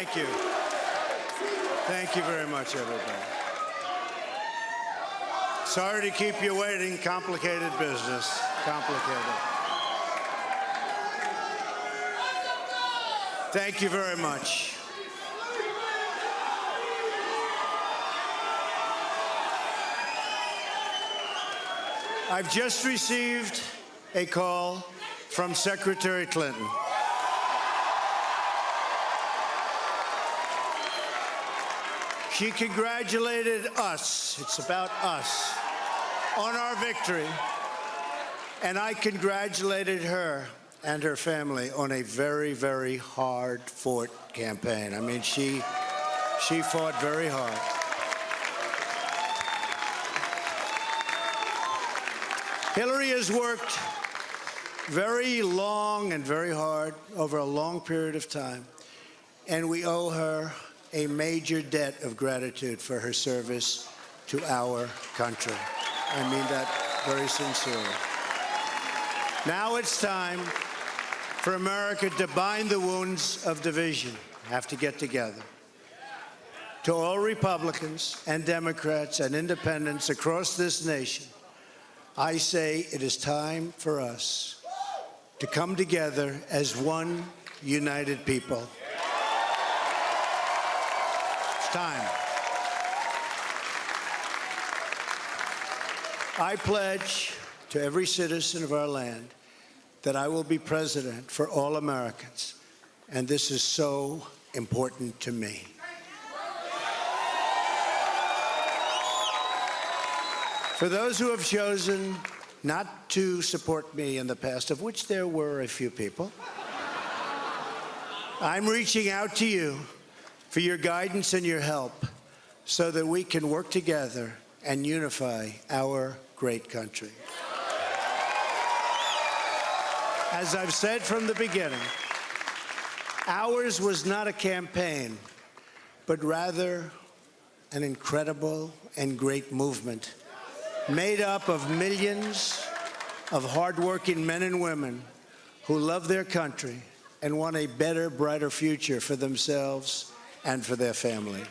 Thank you. Thank you very much, everybody. Sorry to keep you waiting. Complicated business. Complicated. Thank you very much. I've just received a call from Secretary Clinton. She congratulated us, it's about us, on our victory. And I congratulated her and her family on a very, very hard-fought campaign. I mean, she fought very hard. Hillary has worked very long and very hard over a long period of time, and we owe her a major debt of gratitude for her service to our country. I mean that very sincerely. Now it's time for America to bind the wounds of division, have to get together. To all Republicans and Democrats and independents across this nation, I say it is time for us to come together as one united people. It's time. I pledge to every citizen of our land that I will be president for all Americans, and this is so important to me. For those who have chosen not to support me in the past, of which there were a few people, I'm reaching out to you for your guidance and your help so that we can work together and unify our great country. As I've said from the beginning, ours was not a campaign, but rather an incredible and great movement made up of millions of hardworking men and women who love their country and want a better, brighter future for themselves and for their family.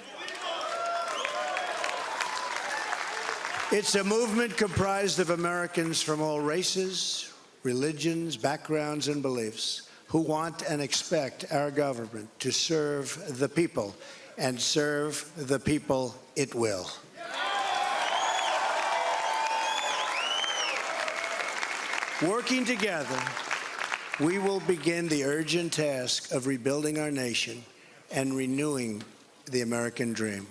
It's a movement comprised of Americans from all races, religions, backgrounds, and beliefs who want and expect our government to serve the people, and serve the people it will. Working together, we will begin the urgent task of rebuilding our nation and renewing the American dream.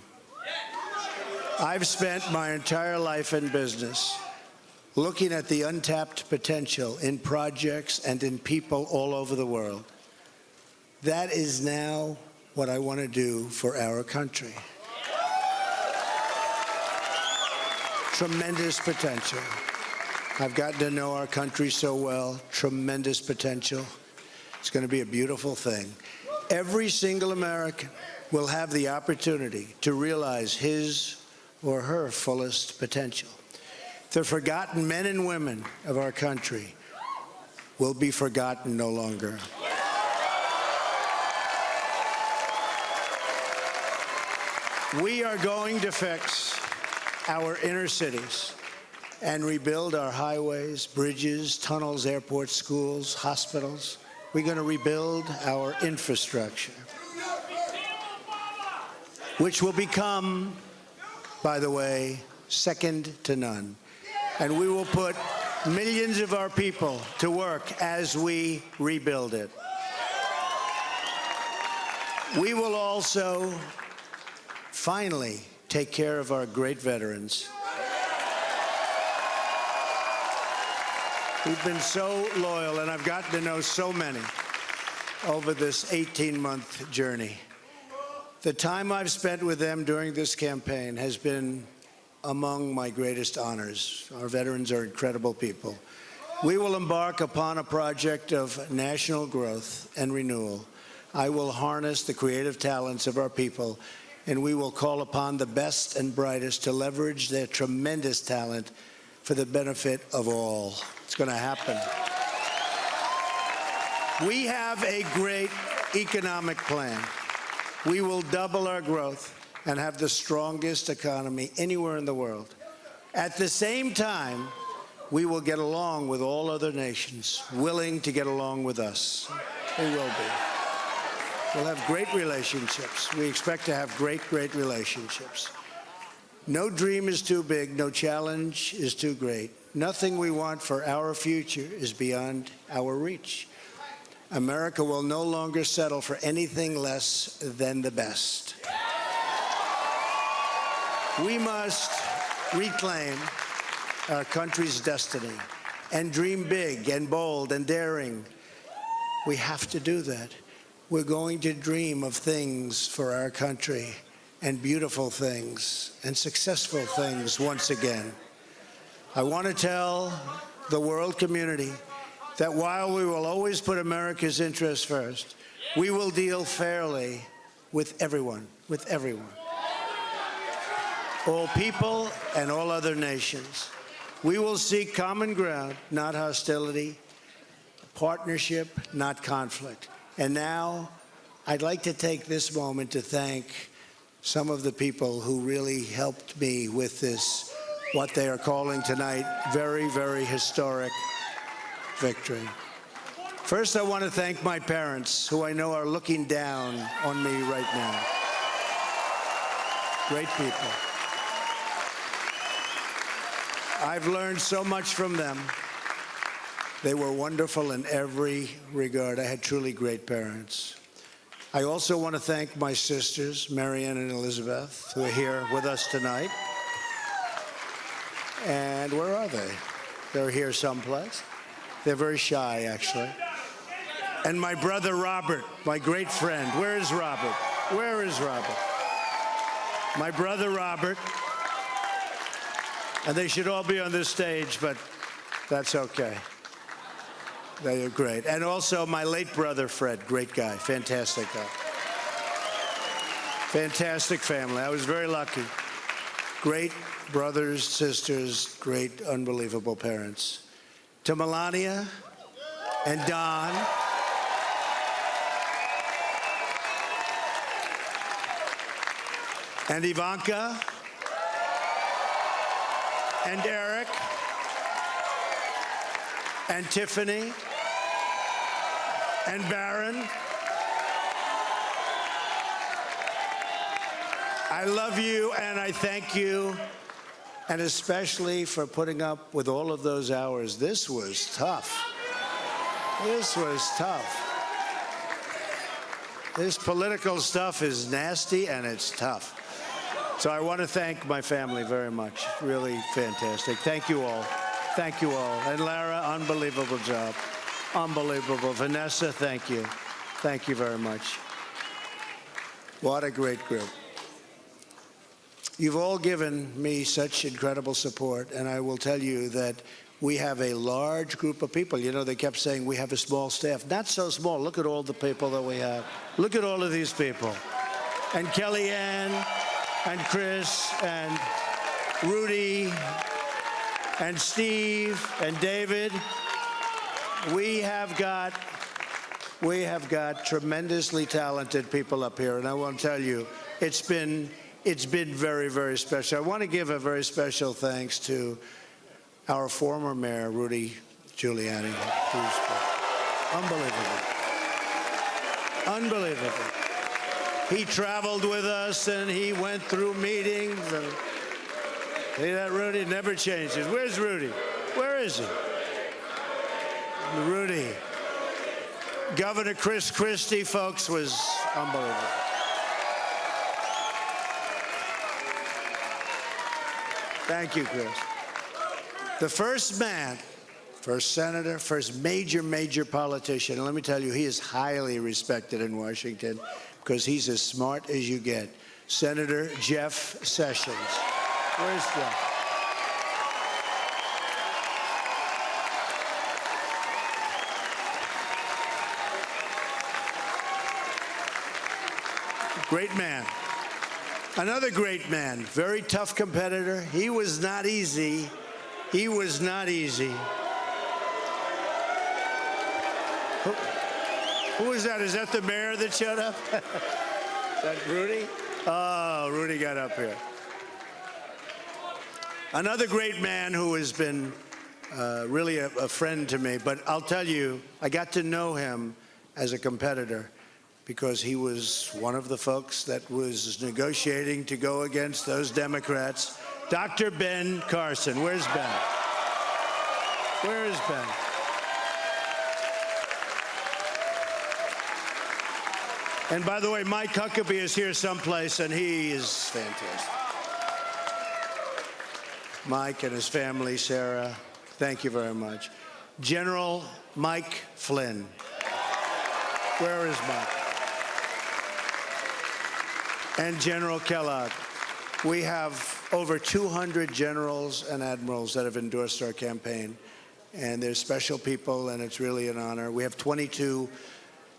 I've spent my entire life in business looking at the untapped potential in projects and in people all over the world. That is now what I want to do for our country. Tremendous potential. I've gotten to know our country so well. Tremendous potential. It's going to be a beautiful thing. Every single American will have the opportunity to realize his or her fullest potential. The forgotten men and women of our country will be forgotten no longer. We are going to fix our inner cities and rebuild our highways, bridges, tunnels, airports, schools, hospitals. We're going to rebuild our infrastructure, which will become, by the way, second to none. And we will put millions of our people to work as we rebuild it. We will also finally take care of our great veterans. Who've been so loyal, and I've gotten to know so many over this 18-month journey. The time I've spent with them during this campaign has been among my greatest honors. Our veterans are incredible people. We will embark upon a project of national growth and renewal. I will harness the creative talents of our people, and we will call upon the best and brightest to leverage their tremendous talent for the benefit of all. It's going to happen. We have a great economic plan. We will double our growth and have the strongest economy anywhere in the world. At the same time, we will get along with all other nations willing to get along with us. We will be. We'll have great relationships. We expect to have great relationships. No dream is too big. No challenge is too great. Nothing we want for our future is beyond our reach. America will no longer settle for anything less than the best. We must reclaim our country's destiny and dream big and bold and daring. We have to do that. We're going to dream of things for our country, and beautiful things and successful things once again. I want to tell the world community that while we will always put America's interests first, we will deal fairly with everyone, all people and all other nations. We will seek common ground, not hostility, partnership, not conflict. And now, I'd like to take this moment to thank some of the people who really helped me with this, what they are calling tonight, very, very historic victory. First, I want to thank my parents, who I know are looking down on me right now. Great people. I've learned so much from them. They were wonderful in every regard. I had truly great parents. I also want to thank my sisters, Marianne and Elizabeth, who are here with us tonight. And where are they? They're here someplace. They're very shy, actually. And my brother Robert, my great friend. Where is Robert? Where is Robert? My brother Robert. And they should all be on this stage, but that's okay. They are great. And also my late brother, Fred, great guy, fantastic guy. Fantastic family. I was very lucky. Great brothers, sisters, great, unbelievable parents. To Melania and Don, and Ivanka, and Eric, and Tiffany, and Barron. I love you and I thank you, and especially for putting up with all of those hours. This was tough. This was tough. This political stuff is nasty and it's tough. So I want to thank my family very much. Really fantastic. Thank you all. Thank you all. And Lara, unbelievable job. Unbelievable. Vanessa, thank you. Thank you very much. What a great group. You've all given me such incredible support, and I will tell you that we have a large group of people. You know, they kept saying we have a small staff. Not so small. Look at all the people that we have. Look at all of these people. And Kellyanne, and Chris, and Rudy, and Steve, and David. We have got tremendously talented people up here, and I want to tell you, it's been very, very special. I want to give a very special thanks to our former mayor, Rudy Giuliani. Unbelievable. Unbelievable. He traveled with us and he went through meetings. And see that Rudy never changes. Where's Rudy? Where is he? Rudy. Governor Chris Christie, folks, was unbelievable. Thank you, Chris. The first man, first senator, first major politician, and let me tell you, he is highly respected in Washington because he's as smart as you get. Senator Jeff Sessions. Where's Jeff? Great man. Another great man, very tough competitor. He was not easy. He was not easy. Who is that? Is that the mayor that showed up? that Rudy? Oh, Rudy got up here. Another great man who has been really a friend to me. But I'll tell you, I got to know him as a competitor because he was one of the folks that was negotiating to go against those Democrats. Dr. Ben Carson. Where's Ben? Where is Ben? And by the way, Mike Huckabee is here someplace, and he is fantastic. Mike and his family, Sarah, thank you very much. General Mike Flynn. Where is Mike? And General Kellogg. We have over 200 generals and admirals that have endorsed our campaign. And they're special people, and it's really an honor. We have 22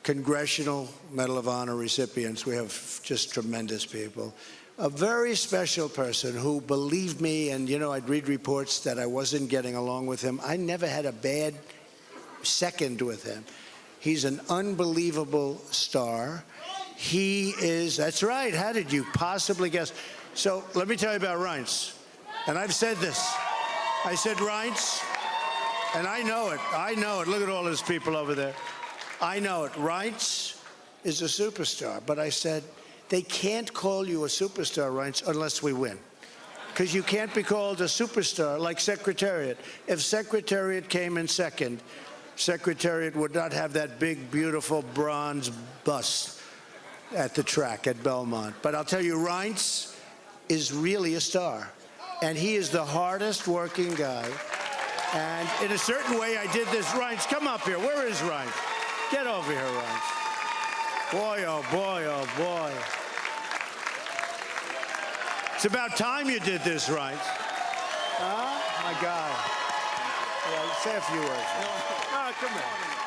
Congressional Medal of Honor recipients. We have just tremendous people. A very special person who believed me, and, you know, I'd read reports that I wasn't getting along with him. I never had a bad second with him. He's an unbelievable star. He is, that's right, how did you possibly guess? So let me tell you about Reince. And I've said this. I said, Reince, and I know it. Look at all those people over there. I know it. Reince is a superstar. But I said, they can't call you a superstar, Reince, unless we win. Because you can't be called a superstar like Secretariat. If Secretariat came in second, Secretariat would not have that big, beautiful bronze bust at the track at Belmont. But I'll tell you, Reince is really a star. And he is the hardest working guy. And in a certain way, I did this. Reince, come up here. Where is Reince? Get over here, Reince. Boy, oh, boy, oh, boy. It's about time you did this, Reince. Huh? My God. Yeah, say a few words. Oh, come on.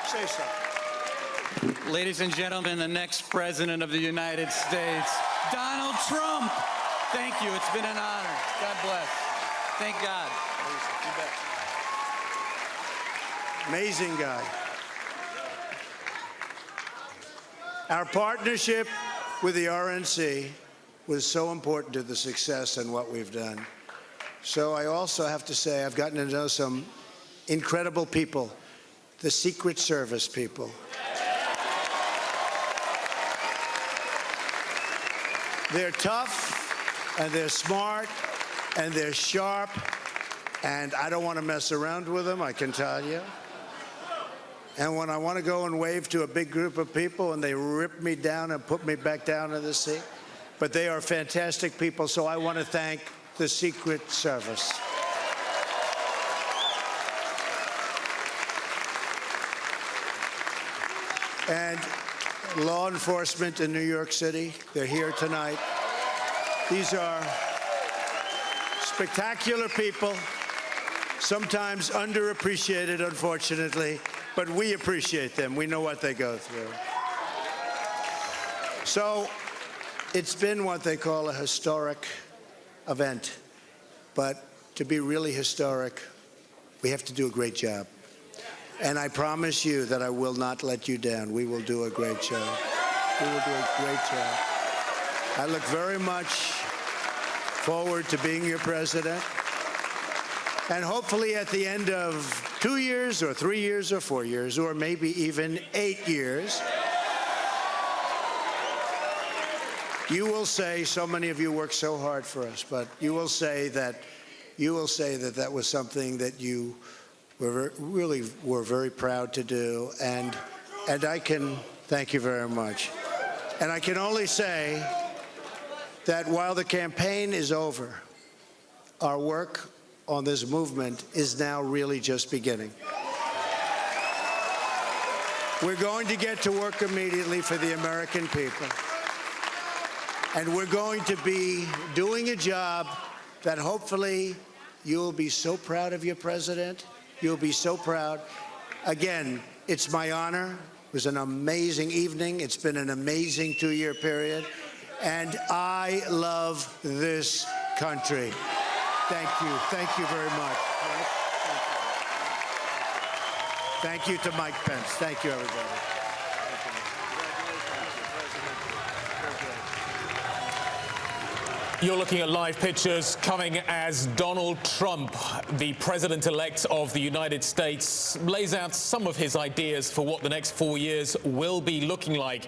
Say something. Ladies and gentlemen, the next president of the United States, Donald Trump. Thank you. It's been an honor. God bless. Thank God. You bet. Amazing guy. Our partnership with the RNC was so important to the success and what we've done. So I also have to say I've gotten to know some incredible people, the Secret Service people. They're tough, and they're smart, and they're sharp, and I don't want to mess around with them, I can tell you. And when I want to go and wave to a big group of people and they rip me down and put me back down in the seat. But they are fantastic people, so I want to thank the Secret Service. And law enforcement in New York City, they're here tonight. These are spectacular people, sometimes underappreciated, unfortunately. But we appreciate them. We know what they go through. So it's been what they call a historic event. But to be really historic, we have to do a great job. And I promise you that I will not let you down. We will do a great job. We will do a great job. I look very much forward to being your president. And hopefully at the end of 2 years or 3 years or 4 years or maybe even 8 years, you will say, so many of you work so hard for us, but you will say that that was something that you really were very proud to do. And I can thank you very much. And I can only say that while the campaign is over, our work on this movement is now really just beginning. We're going to get to work immediately for the American people. And we're going to be doing a job that hopefully you'll be so proud of your president. You'll be so proud. Again, it's my honor. It was an amazing evening. It's been an amazing 2-year period. And I love this country. Thank you. Thank you very much. Thank you to Mike Pence. Thank you, everybody. You're looking at live pictures coming as Donald Trump, the president-elect of the United States, lays out some of his ideas for what the next 4 years will be looking like.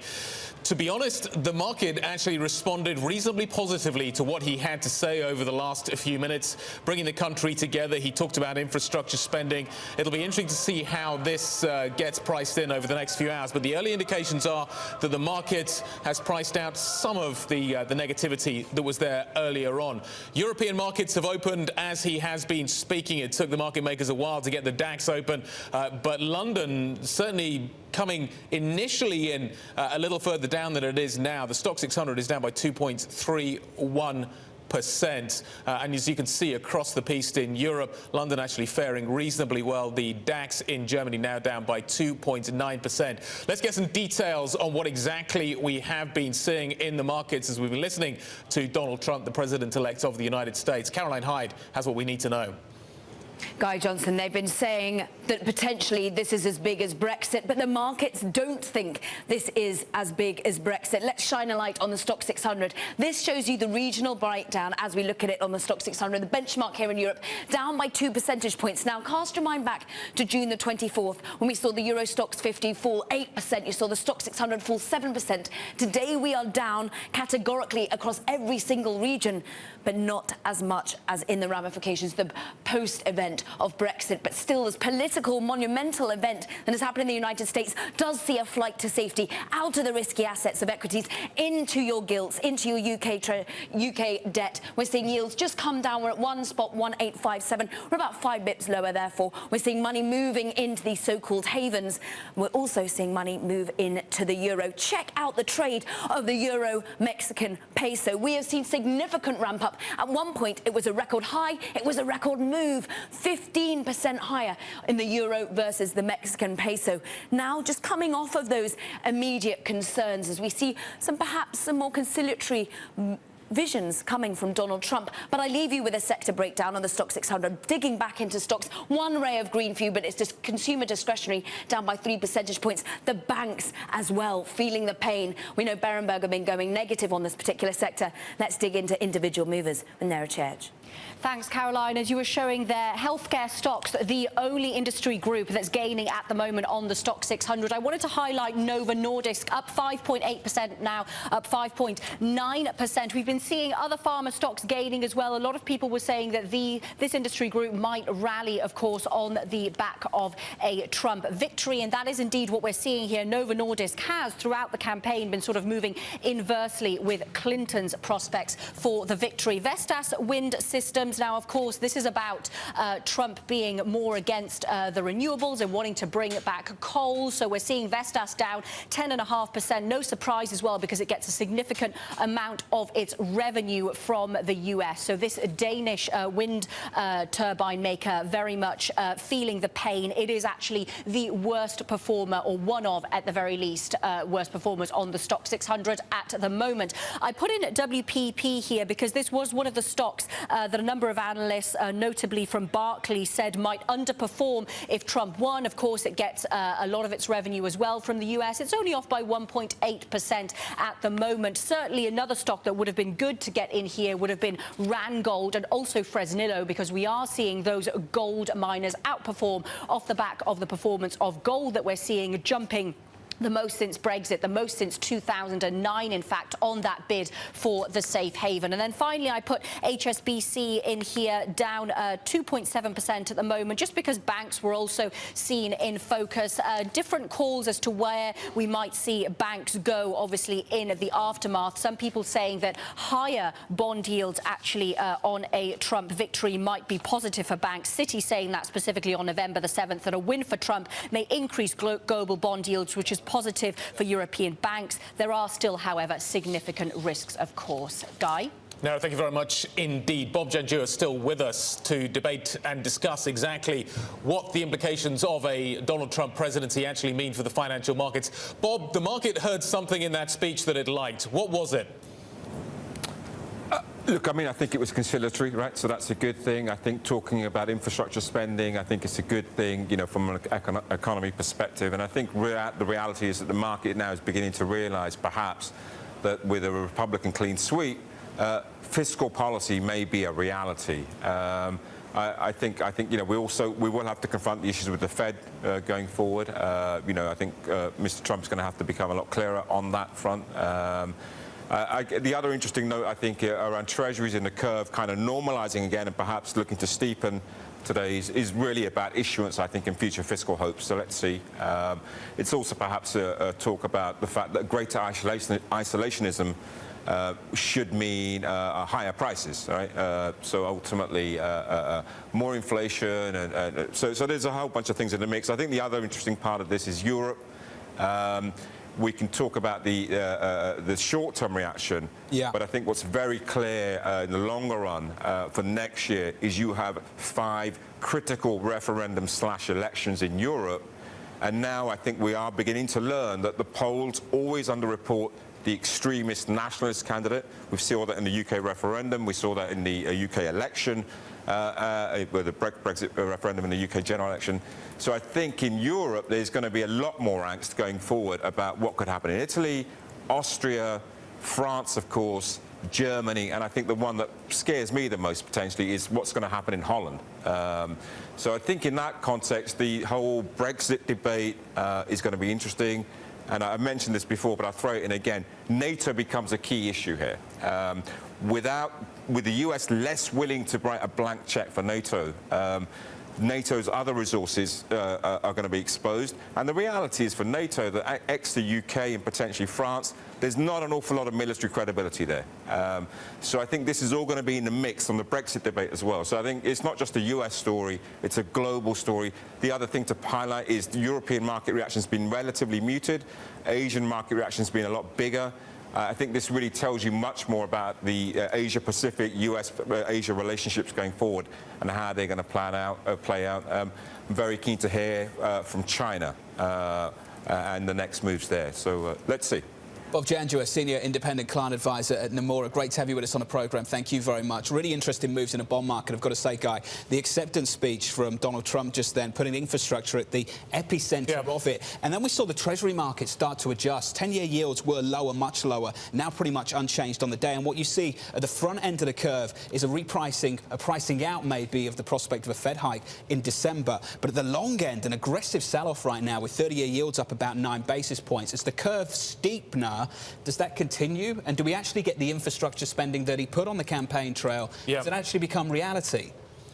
To be honest, the market actually responded reasonably positively to what he had to say over the last few minutes, bringing the country together. He talked about infrastructure spending. It'll be interesting to see how this gets priced in over the next few hours. But the early indications are that the market has priced out some of the negativity that was there earlier on. European markets have opened as he has been speaking. It took the market makers a while to get the DAX open, but London certainly coming initially in a little further down than it is now. The Stock 600 is down by 2.31%. And as you can see across the piece in Europe, London actually faring reasonably well. The DAX in Germany now down by 2.9%. Let's get some details on what exactly we have been seeing in the markets as we've been listening to Donald Trump, the president-elect of the United States. Caroline Hyde has what we need to know. Guy Johnson, they've been saying that potentially this is as big as Brexit, but the markets don't think this is as big as Brexit. Let's shine a light on the Stock 600. This shows you the regional breakdown as we look at it on the Stock 600. The benchmark here in Europe down by 2 percentage points. Now, cast your mind back to June the 24th when we saw the Euro Stoxx 50 fall 8%. You saw the Stock 600 fall 7%. Today we are down categorically across every single region, but not as much as in the ramifications, the post-event of Brexit. But still, this political monumental event that has happened in the United States does see a flight to safety out of the risky assets of equities into your gilts, into your UK debt. We're seeing yields just come down. We're at 1.1857. We're about 5 bips lower, therefore. We're seeing money moving into these so-called havens. We're also seeing money move into the euro. Check out the trade of the euro-Mexican peso. We have seen significant ramp up. At one point, it was a record high. It was a record move. 15% higher in the euro versus the Mexican peso. Now, just coming off of those immediate concerns as we see perhaps some more conciliatory visions coming from Donald Trump. But I leave you with a sector breakdown on the Stock 600, digging back into stocks. One ray of green for you, but it's just consumer discretionary down by 3 percentage points. The banks as well feeling the pain. We know Berenberg have been going negative on this particular sector. Let's dig into individual movers with Nera Church. Thanks, Caroline. As you were showing there, healthcare stocks, the only industry group that's gaining at the moment on the Stock 600. I wanted to highlight Novo Nordisk, up 5.8% now, up 5.9%. We've been seeing other pharma stocks gaining as well. A lot of people were saying that this industry group might rally, of course, on the back of a Trump victory, and that is indeed what we're seeing here. Novo Nordisk has, throughout the campaign, been sort of moving inversely with Clinton's prospects for the victory. Vestas Wind Systems. Now, of course, this is about Trump being more against the renewables and wanting to bring back coal. So we're seeing Vestas down 10.5%. No surprise as well, because it gets a significant amount of its revenue from the US. So this Danish wind turbine maker very much feeling the pain. It is actually the worst performer, or one of, at the very least, worst performers on the Stock 600 at the moment. I put in WPP here because this was one of the stocks that a number of analysts, notably from Barclays, said might underperform if Trump won. Of course, it gets a lot of its revenue as well from the US. It's only off by 1.8% at the moment. Certainly another stock that would have been good to get in here would have been Randgold and also Fresnillo, because we are seeing those gold miners outperform off the back of the performance of gold that we're seeing jumping the most since Brexit, the most since 2009, in fact, on that bid for the safe haven. And then finally, I put HSBC in here, down 2.7% at the moment, just because banks were also seen in focus. Different calls as to where we might see banks go, obviously, in the aftermath. Some people saying that higher bond yields actually on a Trump victory might be positive for banks. Citi saying that specifically on November the 7th, that a win for Trump may increase global bond yields, which is positive for European banks. There are still, however, significant risks, of course. Guy? No, thank you very much indeed. Bob Janju is still with us to debate and discuss exactly what the implications of a Donald Trump presidency actually mean for the financial markets. Bob, the market heard something in that speech that it liked. What was it? Look, I mean, I think it was conciliatory, right? So that's a good thing. I think talking about infrastructure spending, I think it's a good thing, you know, from an economy perspective. And I think the reality is that the market now is beginning to realise, perhaps, that with a Republican clean sweep, fiscal policy may be a reality. I think we will have to confront the issues with the Fed going forward. I think Mr. Trump's going to have to become a lot clearer on that front. The other interesting note, I think, around treasuries in the curve kind of normalizing again and perhaps looking to steepen today is really about issuance, I think, in future fiscal hopes. So let's see. It's also perhaps a talk about the fact that greater isolationism should mean higher prices, right? So ultimately, more inflation, and so there's a whole bunch of things in the mix. I think the other interesting part of this is Europe. We can talk about the short-term reaction, but I think what's very clear in the longer run for next year is you have 5 critical referendum/elections in Europe, and now I think we are beginning to learn that the polls always underreport the extremist nationalist candidate. We saw that in the UK referendum. We saw that in the UK election, the Brexit referendum in the UK general election. So I think in Europe there's going to be a lot more angst going forward about what could happen in Italy, Austria, France, of course, Germany, and I think the one that scares me the most potentially is what's going to happen in Holland. So I think in that context, the whole Brexit debate is going to be interesting. And I mentioned this before, but I'll throw it in again. NATO becomes a key issue here. With the US less willing to write a blank check for NATO, NATO's other resources are going to be exposed. And the reality is for NATO that ex the UK and potentially France, there's not an awful lot of military credibility there. So I think this is all going to be in the mix on the Brexit debate as well. So I think it's not just a US story, it's a global story. The other thing to highlight is the European market reaction has been relatively muted. Asian market reaction has been a lot bigger. I think this really tells you much more about the Asia-Pacific, US-Asia relationships going forward and how they're going to play out. I'm very keen to hear from China and the next moves there. So let's see. Bob Jandua, Senior Independent Client Advisor at Nomura. Great to have you with us on the programme. Thank you very much. Really interesting moves in the bond market. I've got to say, Guy, the acceptance speech from Donald Trump just then, putting infrastructure at the epicentre of it. And then we saw the Treasury market start to adjust. 10-year yields were lower, much lower, now pretty much unchanged on the day. And what you see at the front end of the curve is a pricing out maybe of the prospect of a Fed hike in December. But at the long end, an aggressive sell-off right now with 30-year yields up about 9 basis points. As the curve steep now, does that continue? And do we actually get the infrastructure spending that he put on the campaign trail? Does it actually become reality?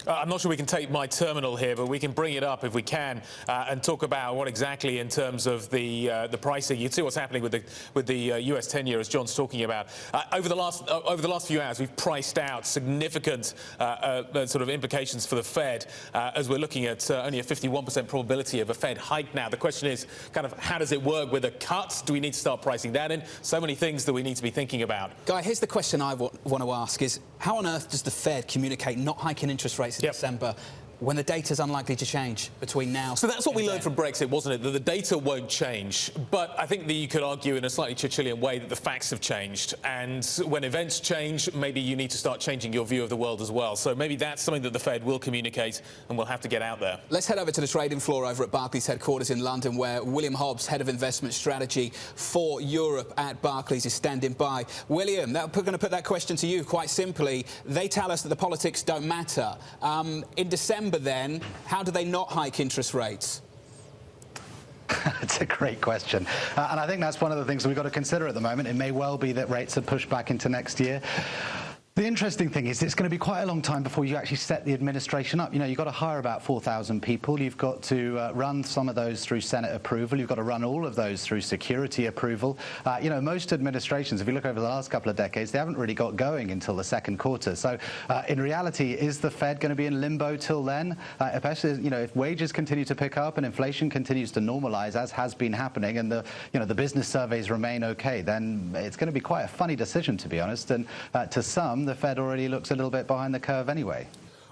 I'm not sure we can take my terminal here, but we can bring it up if we can and talk about what exactly in terms of the pricing. You see what's happening with the US 10-year, as John's talking about. Over the last few hours, we've priced out significant sort of implications for the Fed as we're looking at only a 51% probability of a Fed hike now. The question is kind of how does it work with a cut? Do we need to start pricing that in? So many things that we need to be thinking about. Guy, here's the question I want to ask is how on earth does the Fed communicate not hiking interest rates in December when the data's unlikely to change between now? So that's what we learned from Brexit, wasn't it? That the data won't change. But I think that you could argue in a slightly Churchillian way that the facts have changed. And when events change, maybe you need to start changing your view of the world as well. So maybe that's something that the Fed will communicate and will have to get out there. Let's head over to the trading floor over at Barclays headquarters in London, where William Hobbs, Head of Investment Strategy for Europe at Barclays, is standing by. William, we're going to put that question to you quite simply. They tell us that the politics don't matter. In December, then, how do they not hike interest rates? It's a great question. And I think that's one of the things that we've got to consider at the moment. It may well be that rates are pushed back into next year. The interesting thing is it's going to be quite a long time before you actually set the administration up. You know, you've got to hire about 4,000 people. You've got to run some of those through Senate approval. You've got to run all of those through security approval. You know, most administrations, if you look over the last couple of decades, they haven't really got going until the second quarter. So in reality, is the Fed going to be in limbo till then? Especially, you know, if wages continue to pick up and inflation continues to normalize, as has been happening, and the business surveys remain okay, then it's going to be quite a funny decision, to be honest. And to some, the Fed already looks a little bit behind the curve anyway.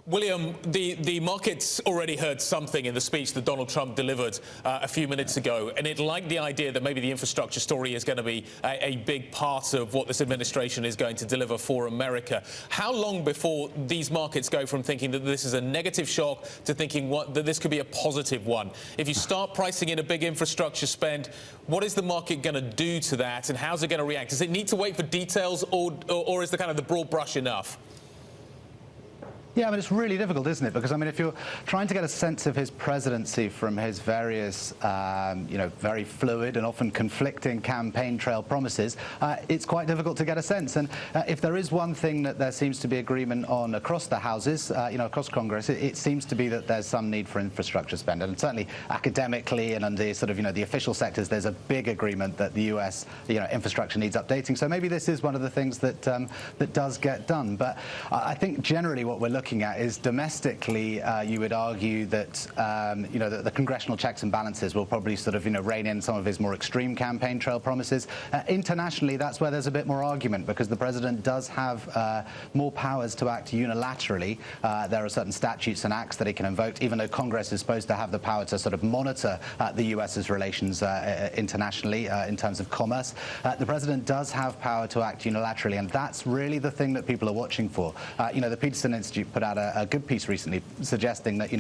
William, the markets already heard something in the speech that Donald Trump delivered a few minutes ago, and it liked the idea that maybe the infrastructure story is going to be a big part of what this administration is going to deliver for America. How long before these markets go from thinking that this is a negative shock to thinking that this could be a positive one? If you start pricing in a big infrastructure spend, what is the market going to do to that, and how's it going to react? Does it need to wait for details, or is the kind of the broad brush enough? Yeah, I mean, it's really difficult, isn't it? Because, I mean, if you're trying to get a sense of his presidency from his various, very fluid and often conflicting campaign trail promises, it's quite difficult to get a sense. And if there is one thing that there seems to be agreement on across the houses, across Congress, it seems to be that there's some need for infrastructure spend. And certainly academically and under sort of, the official sectors, there's a big agreement that the U.S., infrastructure needs updating. So maybe this is one of the things that that does get done. But I think generally what we're looking at is domestically, you would argue that the congressional checks and balances will probably sort of rein in some of his more extreme campaign trail promises. Internationally, that's where there's a bit more argument, because the president does have more powers to act unilaterally. There are certain statutes and acts that he can invoke, even though Congress is supposed to have the power to sort of monitor the U.S.'s relations internationally in terms of commerce. The president does have power to act unilaterally, and that's really the thing that people are watching for. The Peterson Institute put out a good piece recently suggesting that,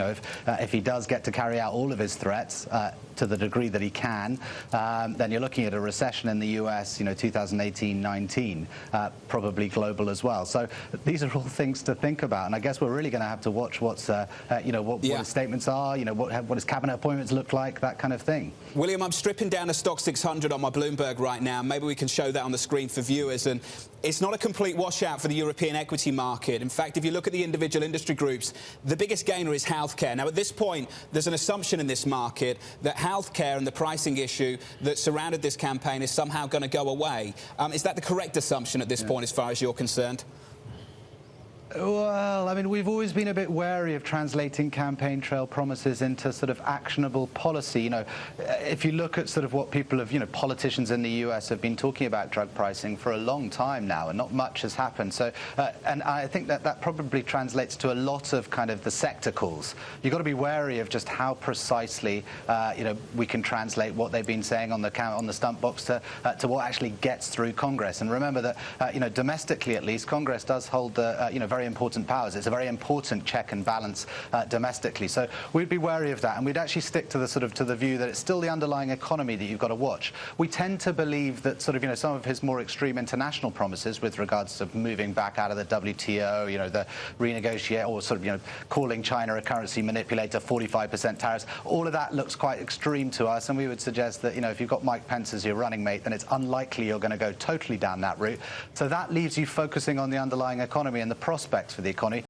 if he does get to carry out all of his threats to the degree that he can, then you're looking at a recession in the U.S., 2018-19, probably global as well. So these are all things to think about, and I guess we're really going to have to watch what's, what his statements are, what his cabinet appointments look like, that kind of thing. William, I'm stripping down the Stock 600 on my Bloomberg right now. Maybe we can show that on the screen for viewers. And it's not a complete washout for the European equity market. In fact, if you look at the individual industry groups, the biggest gainer is healthcare. Now, at this point, there's an assumption in this market that healthcare and the pricing issue that surrounded this campaign is somehow going to go away. Is that the correct assumption at this point, as far as you're concerned? Well, I mean, we've always been a bit wary of translating campaign trail promises into sort of actionable policy. If you look at sort of what people have, politicians in the U.S. have been talking about drug pricing for a long time now, and not much has happened. So, and I think that probably translates to a lot of kind of the sector calls. You've got to be wary of just how precisely, we can translate what they've been saying on the stump box to what actually gets through Congress. And remember that, domestically at least, Congress does hold the, very important powers. It's a very important check and balance domestically. So we'd be wary of that, and we'd actually stick to the view that it's still the underlying economy that you've got to watch. We tend to believe that some of his more extreme international promises with regards to moving back out of the WTO, the renegotiate or calling China a currency manipulator, 45% tariffs, all of that looks quite extreme to us, and we would suggest that if you've got Mike Pence as your running mate, then it's unlikely you're going to go totally down that route. So that leaves you focusing on the underlying economy and the prospects for the economy.